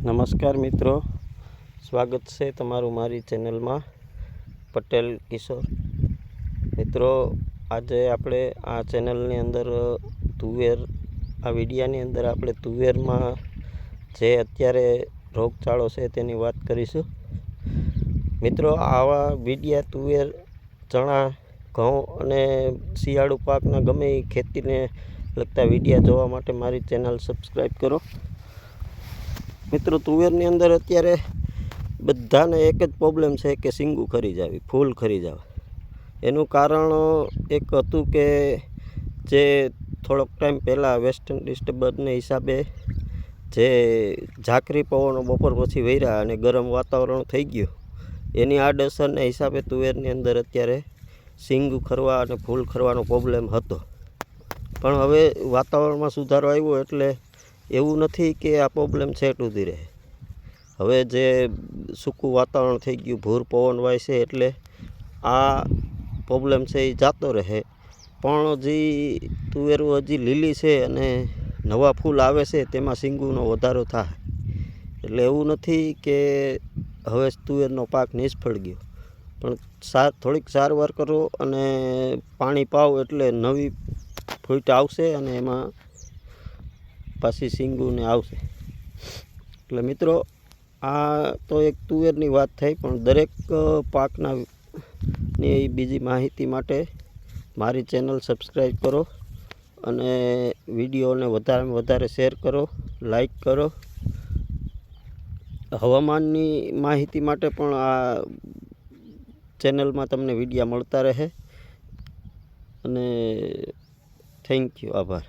નમસ્કાર મિત્રો, સ્વાગત છે તમારું મારી ચેનલમાં પટેલ કિશોર. મિત્રો, આજે આપણે આ ચેનલની અંદર આ વિડીયાની અંદર આપણે તુવેરમાં જે અત્યારે રોગચાળો છે તેની વાત કરીશું. મિત્રો, આવા વિડીયા તુવેર, ચણા, ઘઉં અને શિયાળુ પાકના ગમે એ ખેતીને લગતા વિડીયા જોવા માટે મારી ચેનલ સબસ્ક્રાઈબ કરો. મિત્રો, તુવેરની અંદર અત્યારે બધાને એક જ પ્રોબ્લેમ છે કે સિંગું ખરી જાવી, ફૂલ ખરી જાવ. એનું કારણ એક હતું કે જે થોડોક ટાઈમ પહેલાં વેસ્ટર્ન ડિસ્ટર્બન્સને હિસાબે જે ઝાકરી પવનો બપોર પછી વર્યા અને ગરમ વાતાવરણ થઈ ગયું, એની આડઅસરને હિસાબે તુવેરની અંદર અત્યારે સિંગું ખરવા અને ફૂલ ખરવાનો પ્રોબ્લેમ હતો. પણ હવે વાતાવરણમાં સુધારો આવ્યો એટલે એવું નથી કે આ પ્રોબ્લેમ સેટ ઉધી રહે. હવે જે સૂકું વાતાવરણ થઈ ગયું, ભૂર પવન વાય છે એટલે આ પ્રોબ્લેમ છે એ જાતો રહે. પણ જે તુવેરો હજી લીલી છે અને નવા ફૂલ આવે છે તેમાં સિંગુનો વધારો થાય. એટલે એવું નથી કે હવે તુવેરનો પાક નિષ્ફળ ગયો, પણ થોડીક સારવાર કરો અને પાણી પાવ એટલે નવી ફૂટ આવશે અને એમાં પાછી સિંગુને આવશે. એટલે મિત્રો, આ તો એક તુવેરની વાત થઈ, પણ દરેક પાકની બીજી માહિતી માટે મારી ચેનલ સબસ્ક્રાઈબ કરો અને વિડીયોને વધારેમાં વધારે શેર કરો, લાઈક કરો. હવામાનની માહિતી માટે પણ આ ચેનલમાં તમને વિડીયા મળતા રહે. અને થેન્ક યુ, આભાર.